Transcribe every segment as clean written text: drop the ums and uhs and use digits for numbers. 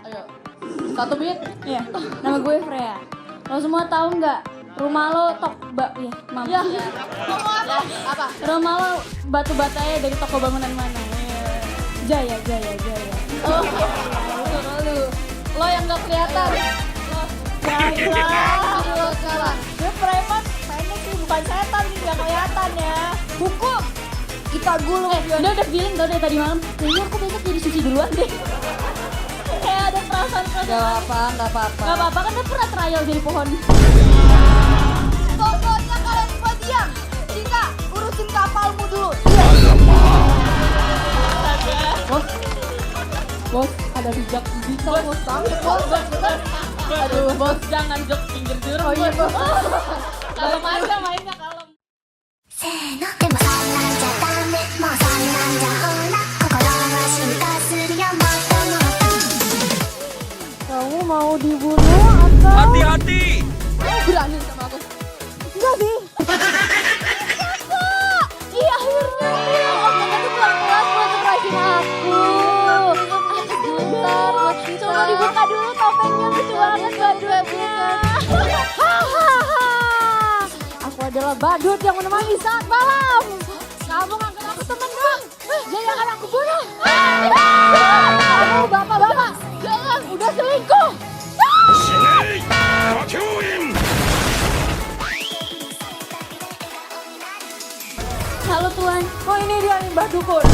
Ayo. 1 menit. Iya. Nama gue Freya. Lo semua tahu nggak? Rumah lo ya, mam. Ya. Apa? Rumah lo batu batanya dari toko bangunan mana? Jaya. Oh. Lu. Lo yang nggak kelihatan. Lo salah. Gue preman, pendek sih, bukan setan sih, nggak kelihatan ya. Hukum. Kita gulung. Udah feeling tau dari tadi malam. Kayaknya aku besok jadi suci duluan deh. Kayak ada perasaan. Gak apa-apa. Gak apa-apa kan dia pernah trial jadi pohon. Pokoknya kalian semua diam. Cinta, urusin kapalmu dulu. Bos, ada bijak bisa. Bos, takut bos. Aduh, bos jangan jok pinggir jurang. Oh iya bos. Kalem aja mainnya kalem. せーのでもそんなんじゃダメもうそんなんじゃほら心は進化するよもっともっと Kamu mau dibunuh atau? Hati-hati! Berani sama aku. Enggak sih. Iya akhirnya. Waktu itu pelan-pelan buat surprisein aku. Sebentar, coba dibuka dulu topengnya, lucu banget badutnya. Aku adalah badut yang menemani saat malam. Kamu nganggap aku temen dong. Jadi akan aku bunuh. Kamu bapak-bapak, jangan udah selingkuh. Halo Tuan, oh ini dia nih Mbah Dukun.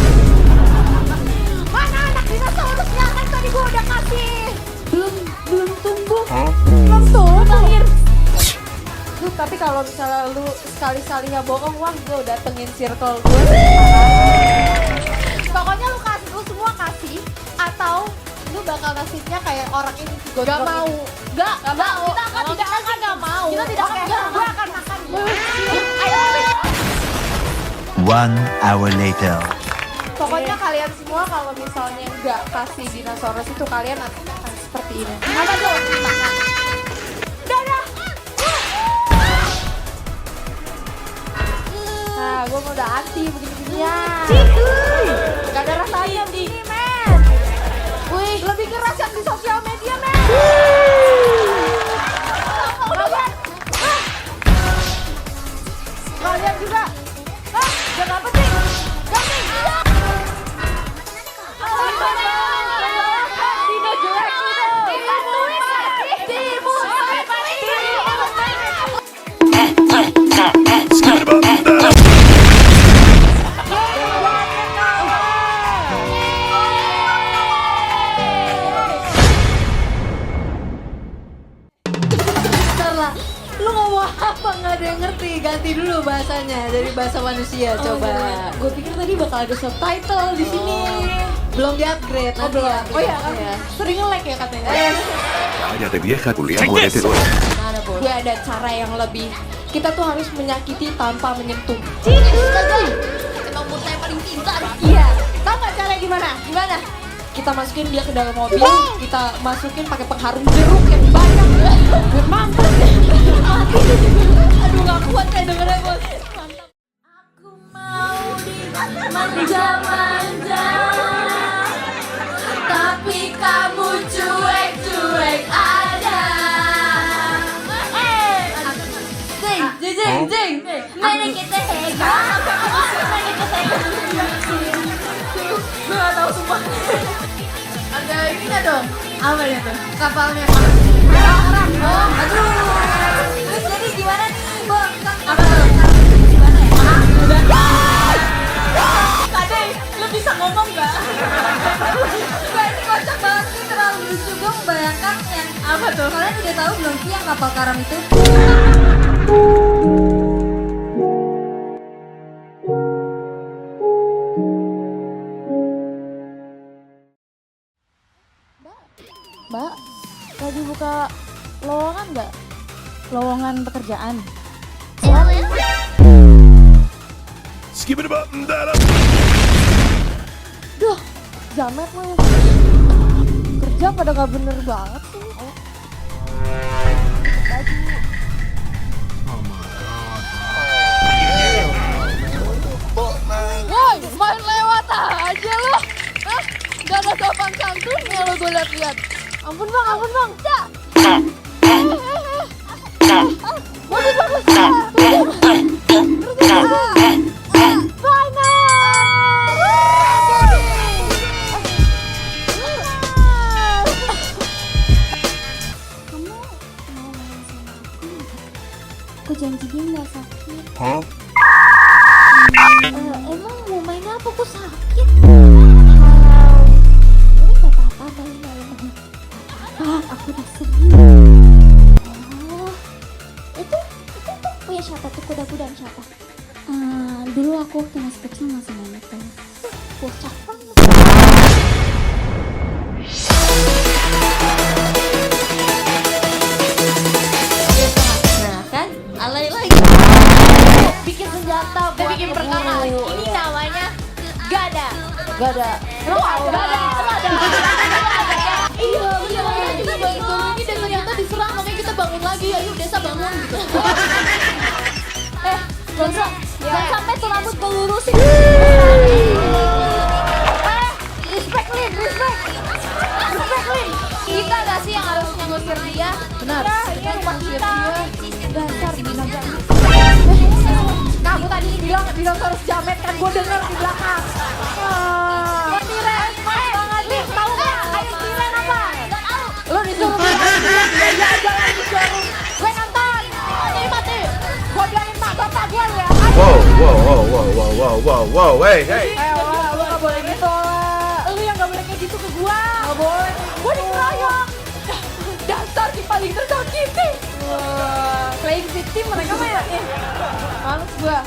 Mana anak dinosaurusnya kan tadi gua udah kasih. Belum tumbuh. Belum tumbuh lahir. Lu tapi kalau misalnya lu sekali-sekalinya bohong, wah gue udah datengin circle gue. Pokoknya lu semua kasih atau lu bakal nasibnya kayak orang ini. Gak mau. Gak mau. Kita akan tidak akan gak mau. Kita tidak akan. Gue akan makan. Ayo. 1 hour later. Pokoknya kalian semua kalau misalnya nggak kasih dinosaurus itu kalian nanti akan seperti ini. Apa tuh? Makan. Dadah. Nah, gue udah anti begini-beginian. Gak ada rasanya begini, men. Wih, lebih keras yang di sosial media, men. Kalian juga. Jangan apa sih? Gampang. Dino jelek Lu ngomong apa nggak ada yang ngerti, ganti dulu bahasanya dari bahasa manusia. Coba. Gue pikir tadi bakal ada subtitle di sini. Belum di upgrade. Oh belum. Oh ya, sering nge-lag ya katanya. Cállate vieja, Julián, muérete luego. Mana bos? Gue ada cara yang lebih. Kita tuh harus menyakiti tanpa menyentuh. Nomor saya paling pintar. Iya. Tahu nggak cara gimana? Gimana? Kita masukin dia ke dalam mobil. Kita masukin pakai pengharum jeruk yang banyak. Biar mampus. Aduh nggak kuat kayak dengernya bos. Mantap. Aku mau dimanja-manja, tapi kamu cuek-cuek aja. Jeng. Mana kita hega? Mana kita hega? Gue gak tau semua. Ada ini gak dong? Apa ya tuh? Kapalnya. Oh, aduh. Terus jadi gimana nih, Bo? Apa tuh? Gimana ya? Udah. Kade, lu bisa ngomong gak? Gue ini kocak banget sih, terlalu lucu. Gue membayangkan yang apa tuh? Kalian udah tahu belum sih yang kapal karam itu? Mbak, lagi buka lowongan nggak? Lowongan pekerjaan. Skip it up and down. Duh, jamet lo. Kerja pada gak bener banget sih. Woi, main lewat aja lo. Hah? Gak ada sopan santunnya lo gue liat-liat. Ampun bang, ampun bang. Bagus, bagus. Aku janjiin gak sakit. Emang mau main apa? Aku sakit. Ini gak apa-apa, main-main. Aku udah sedih. Oh, itu punya siapa tuh, kuda-kudaan siapa? Dulu aku waktu masih kecil masih main itu. Bocah banget. Nah kan, alay lagi. Bikin senjata buat Bikin perkakas. Ini namanya gada. Gada. Emang ada? Iya, Iya, makanya kita bangun ini desa kita diserang, makanya kita bangun lagi. Ayo desa bangun gitu. Jangan sampai tuh rambut gue lurusin. Respect Lin, respect. Respect Lin. Kita gak sih yang harus ngusir dia? Benar. Kita rumah kita. Dasar binatang. Kamu tadi bilang harus jamet kan, gue denger di belakang. Tiren, banget nih. Tahu nggak? Ayo tiren apa? Lo disuruh ya jangan disuruh. Gue nonton. Mati. Gue bilangin mak bapak gue ya. Wow, hey. Lo gak boleh gitu. Lo yang gak boleh kayak gitu ke gue. Gak boleh. Gue dikeroyok. Dasar si paling tersakiti. Playing victim mereka mah ya. Males gue.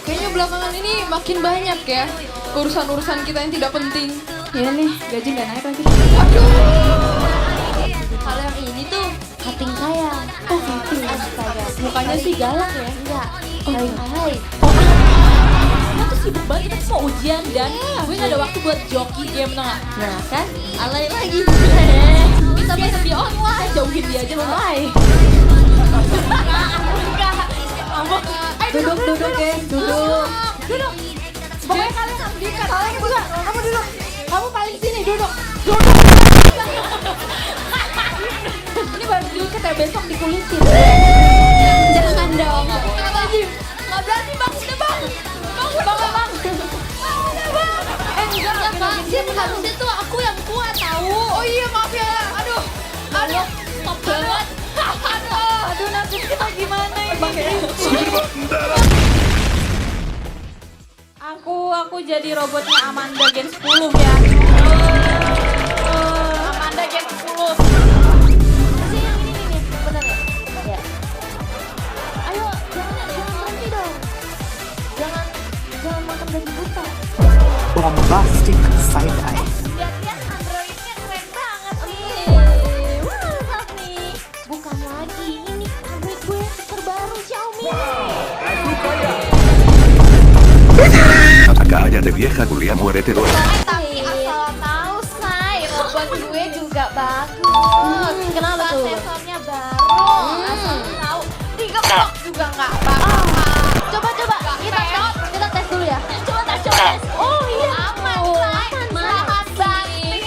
Kayaknya belakangan ini makin banyak ya urusan-urusan kita yang tidak penting. Iya nih, gaji gak naik lagi. Kalau yang ini tuh Cutting saya. oh gitu. Astaga. Mukanya sih galak ya. Enggak. Hai. Kita tuh sibuk banget, kita semua ujian dan gue gak ada waktu buat joki game tau gak? Nah kan, alay lagi. Kita bisa di online, jauhin dia aja online. Duduk ya, duduk. Pokoknya kalian harus diikat. Kalian bukan. Kamu duduk. Kamu paling sini duduk. Ini baru diikat ya, besok dikulitin. Jangan dong. Nggak berani bang, udah bang. Bang. Enggak ya bang, harusnya tuh aku yang kuat tahu. Oh iya maaf ya, aduh, stop banget. Aduh nasib kita gimana ini? Aku jadi robotnya Amanda Gen 10 ya. Amanda Gen 10. Masih yang ini nih, bener ya? Ya. Ayo, jangan berhenti dong. Jangan makan gaji buta. Bombastic side eye. Lihat-lihat Androidnya keren banget nih. Mantap nih. Bukan lagi, ini Android gue yang terbaru Xiaomi. Cállate vieja, Julia, muérete luego. Tapi asal tahu, Say, robot gue juga bagus. Kenapa tuh? Sensornya baru. Asal tahu, 3 blok juga nggak apa-apa. Coba kita tes dulu ya. Coba tes. Oh iya, aman, Say. Selamat banget.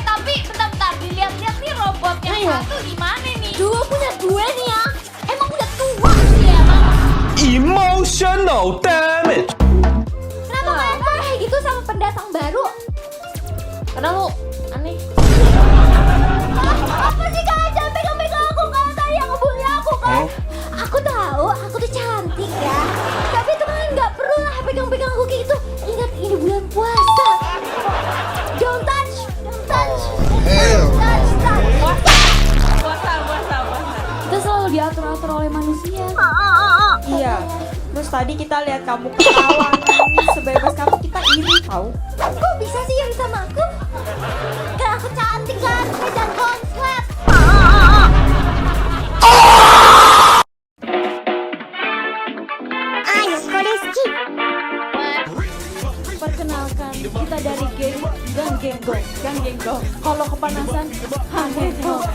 Tapi bentar, dilihat-lihat nih robot yang satu gimana nih? Dua punya gue nih ya. Emang udah tua sih emang. Emotional damage. Kenapa kalian kayak gitu sama pendatang baru? Karena lu aneh. Apa sih kalian jangan pegang-pegang aku? Kalian tadi yang ngebully aku kan? Aku tahu, aku tuh cantik ya. Tapi itu kalian nggak perlu lah pegang-pegang aku kayak gitu. Ingat ini bulan puasa. Don't touch. Puasa. Kita selalu diatur-atur oleh manusia. Iya. Terus tadi kita lihat kamu ketawa nangis sebebas kamu, kita iri tahu. Kok bisa sih iri sama aku? Karena aku cantik kan, dan konslet. Ayo, Kodeski. Perkenalkan, kita dari Gang Genggong. Kalau kepanasan, Genggong.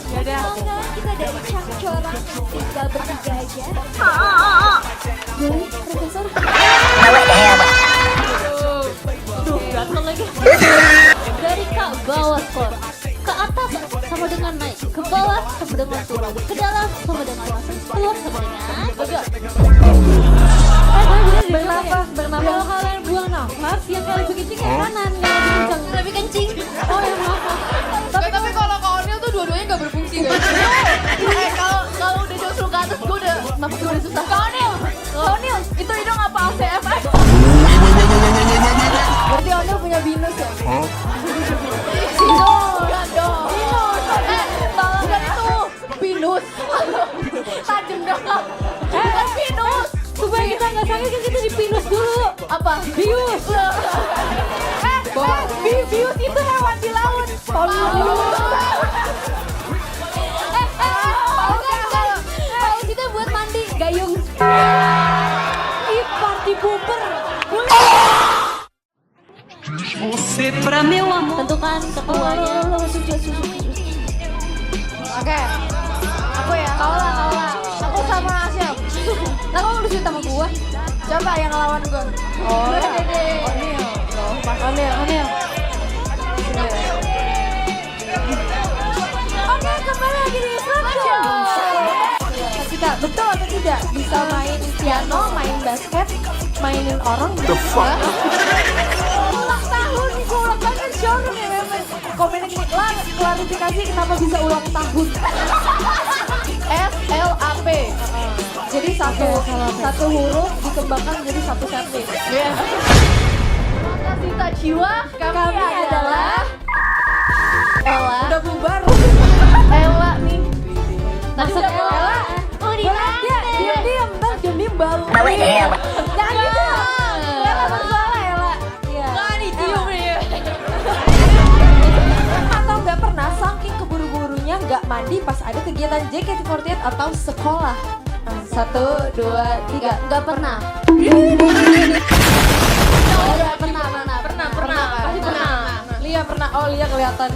Yaudah. Enggak, kita dari Cangcorang, tinggal bertiga aja. Boleh, Profesor? Duh, gatel lagi. Dari Kak Bawah Skor. sama dengan turun ke dalam, sama dengan masuk keluar, sama dengan gagal. Bernafas. Kalau kalian buang nafas, yang kalian bikin kayak kanan, yang lebih kencang. Lebih kencing. Oh ya maaf. Tapi kalau Kak Onil tuh dua-duanya gak berfungsi guys. Kalau udah jauh ke atas gue udah nafas gue udah susah. Kak Onil, itu hidung apa ACFS? Berarti Onil punya binus ya? Sinus dong. Bukan itu pinus. Tajam dong. Bukan pinus. Supaya kita nggak sakit kan kita dipinus dulu. Apa? Bius. Bius itu hewan di laut. Paus itu buat mandi, gayung. Ih, party pooper. Você pra meu amor. Tentukan ketuanya. Oke. Aku ya. Kau lah. Aku sama Asyam. Lah kamu udah sama gua? Coba yang lawan gue. Oh, Onil. Oke, kembali lagi di Slapshot. Kita betul atau tidak bisa main piano, main basket, mainin orang? The fuck? Ulang tahun, gua ulang tahun kan showroom ya memang. Komennya gini, klarifikasi kenapa bisa ulang tahun? SLAP. Jadi satu huruf dikembangkan menjadi satu sentence. Iya. Cita jiwa kami adalah Ella. Udah bubar. Ella nih. Tadi Maksud udah Ella? Oh, di mana? Diam, ntar diam baru. Jangan gitu. Ella bersalah, Ella. Iya. Nggak dicium nih. Atau nggak pernah saking keburu-burunya nggak mandi pas ada kegiatan JKT48 atau sekolah. 1, 2, 3. Nggak pernah. Pasti pernah. Lia pernah. Oh, Lia kelihatan.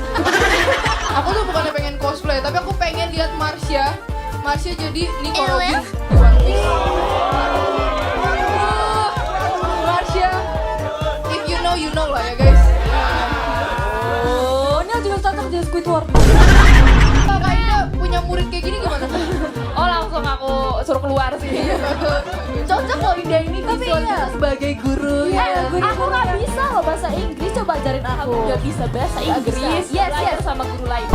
Aku tuh bukannya pengen cosplay, tapi aku pengen lihat Marsha jadi Nico Ella? Robin di One Piece. Marsha, if you know lah ya guys. Oh, ini juga cocok jadi Squidward. Kalau Kak Ida punya murid kayak gini gimana? Oh, langsung aku suruh keluar sih. Cocok loh Ida ini Tapi visual iya. sebagai guru. Aku nggak bisa loh bahasa Inggris, coba ajarin aku. Nggak bisa bahasa Inggris. Yes. Sama guru lain.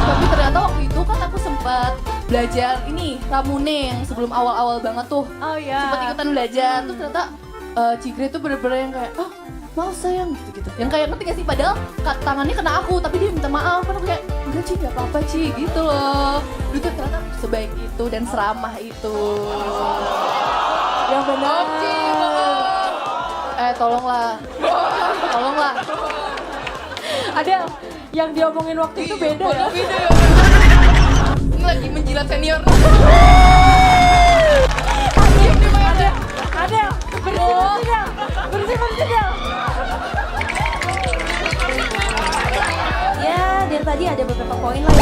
Tapi ternyata waktu itu kan aku sempat belajar ini Ramune yang sebelum awal-awal banget tuh. Oh iya. Sempat ikutan belajar, terus ternyata Cigre tuh bener-bener yang kayak maaf sayang gitu-gitu. Yang kayak ngerti gak sih, padahal tangannya kena aku tapi dia minta maaf. Kan aku kayak enggak Ci, gak apa-apa Ci gitu loh. Dulu tuh ternyata sebaik itu dan seramah itu. Yang benar. Ci, tolonglah. Ada yang diomongin waktu itu beda ya. Beda ya. Ini lagi menjilat senior. Ada bersih. Ya, dari tadi ada beberapa poin lah